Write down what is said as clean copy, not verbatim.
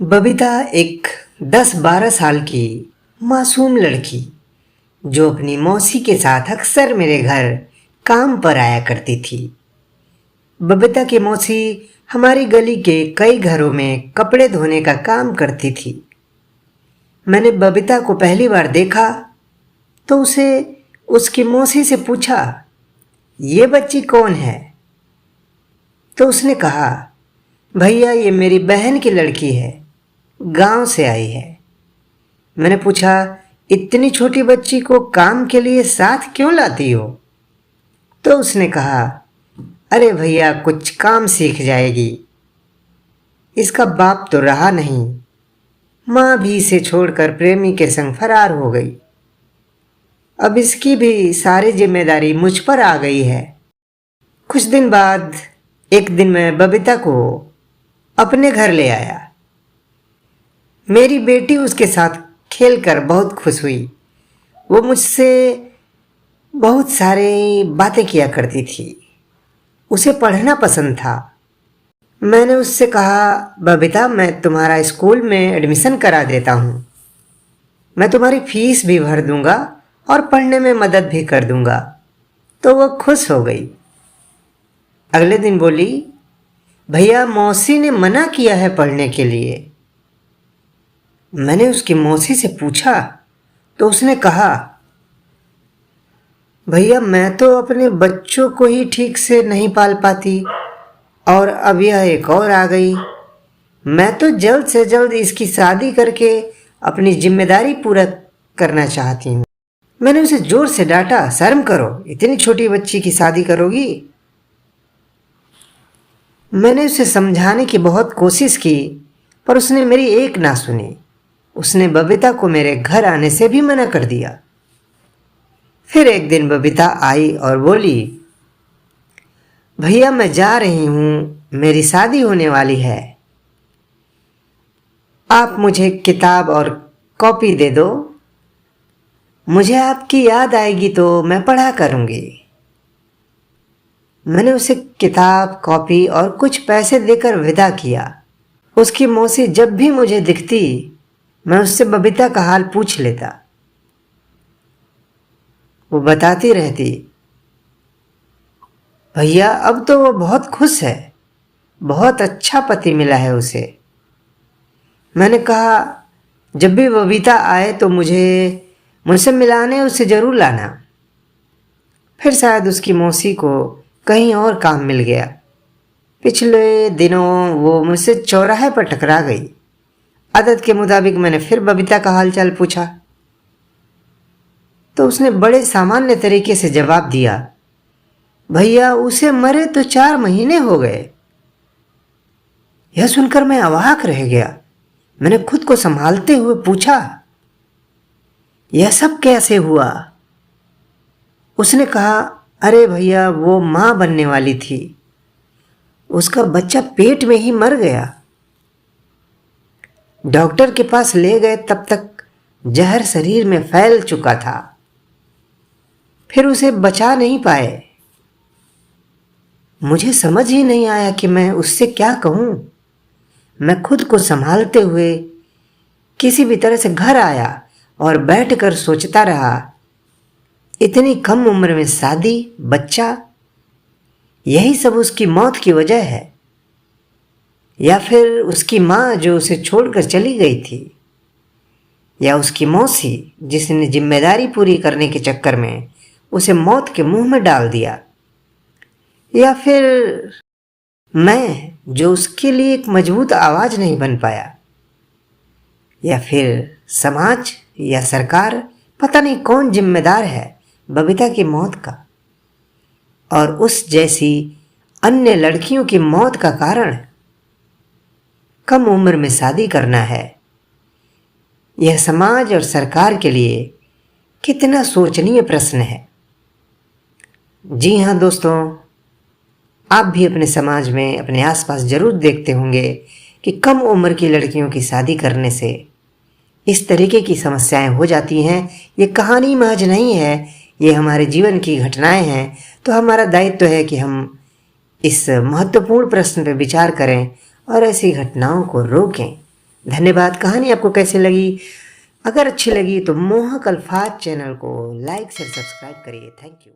बबीता एक 10-12 साल की मासूम लड़की जो अपनी मौसी के साथ अक्सर मेरे घर काम पर आया करती थी। बबीता की मौसी हमारी गली के कई घरों में कपड़े धोने का काम करती थी। मैंने बबीता को पहली बार देखा तो उसे उसकी मौसी से पूछा, ये बच्ची कौन है? तो उसने कहा, भैया ये मेरी बहन की लड़की है, गांव से आई है। मैंने पूछा, इतनी छोटी बच्ची को काम के लिए साथ क्यों लाती हो? तो उसने कहा, अरे भैया कुछ काम सीख जाएगी। इसका बाप तो रहा नहीं, माँ भी इसे छोड़कर प्रेमी के संग फरार हो गई। अब इसकी भी सारी जिम्मेदारी मुझ पर आ गई है। कुछ दिन बाद एक दिन मैं बबीता को अपने घर ले आया। मेरी बेटी उसके साथ खेलकर बहुत खुश हुई। वो मुझसे बहुत सारी बातें किया करती थी। उसे पढ़ना पसंद था। मैंने उससे कहा, बबीता मैं तुम्हारा स्कूल में एडमिशन करा देता हूँ। मैं तुम्हारी फीस भी भर दूंगा और पढ़ने में मदद भी कर दूंगा। तो वो खुश हो गई। अगले दिन बोली, भैया मौसी ने मना किया है पढ़ने के लिए। मैंने उसकी मौसी से पूछा तो उसने कहा, भैया मैं तो अपने बच्चों को ही ठीक से नहीं पाल पाती और अब यह एक और आ गई। मैं तो जल्द से जल्द इसकी शादी करके अपनी जिम्मेदारी पूरा करना चाहती हूँ। मैंने उसे जोर से डांटा, शर्म करो, इतनी छोटी बच्ची की शादी करोगी? मैंने उसे समझाने की बहुत कोशिश की पर उसने मेरी एक ना सुनी। उसने बबीता को मेरे घर आने से भी मना कर दिया। फिर एक दिन बबीता आई और बोली, भैया मैं जा रही हूँ, मेरी शादी होने वाली है। आप मुझे किताब और कॉपी दे दो। मुझे आपकी याद आएगी तो मैं पढ़ा करूँगी। मैंने उसे किताब, कॉपी और कुछ पैसे देकर विदा किया। उसकी मौसी जब भी मुझे दिखती मैं उससे बबीता का हाल पूछ लेता। वो बताती रहती, भैया अब तो वो बहुत खुश है, बहुत अच्छा पति मिला है उसे। मैंने कहा, जब भी बबीता आए तो मुझसे मिलाने उसे जरूर लाना। फिर शायद उसकी मौसी को कहीं और काम मिल गया। पिछले दिनों वो मुझसे चौराहे पर टकरा गई। आदत के मुताबिक मैंने फिर बबीता का हालचाल पूछा तो उसने बड़े सामान्य तरीके से जवाब दिया, भैया उसे मरे तो 4 महीने हो गए। यह सुनकर मैं अवाक रह गया। मैंने खुद को संभालते हुए पूछा, यह सब कैसे हुआ? उसने कहा, अरे भैया वो मां बनने वाली थी, उसका बच्चा पेट में ही मर गया। डॉक्टर के पास ले गए तब तक जहर शरीर में फैल चुका था, फिर उसे बचा नहीं पाए। मुझे समझ ही नहीं आया कि मैं उससे क्या कहूँ। मैं खुद को संभालते हुए किसी भी तरह से घर आया और बैठकर सोचता रहा, इतनी कम उम्र में शादी, बच्चा, यही सब उसकी मौत की वजह है या फिर उसकी माँ जो उसे छोड़कर चली गई थी, या उसकी मौसी जिसने जिम्मेदारी पूरी करने के चक्कर में उसे मौत के मुंह में डाल दिया, या फिर मैं जो उसके लिए एक मजबूत आवाज नहीं बन पाया, या फिर समाज या सरकार, पता नहीं कौन जिम्मेदार है बबीता की मौत का और उस जैसी अन्य लड़कियों की मौत का कारण कम उम्र में शादी करना है। यह समाज और सरकार के लिए कितना सोचनीय प्रश्न है। जी हाँ दोस्तों, आप भी अपने समाज में, अपने आसपास जरूर देखते होंगे कि कम उम्र की लड़कियों की शादी करने से इस तरीके की समस्याएं हो जाती हैं। ये कहानी महज नहीं है, ये हमारे जीवन की घटनाएं हैं। तो हमारा दायित्व है कि हम इस महत्वपूर्ण प्रश्न पर विचार करें और ऐसी घटनाओं को रोकें। धन्यवाद। कहानी आपको कैसी लगी? अगर अच्छी लगी तो मोहक अल्फाज चैनल को लाइक शेयर सब्सक्राइब करिए। Thank you.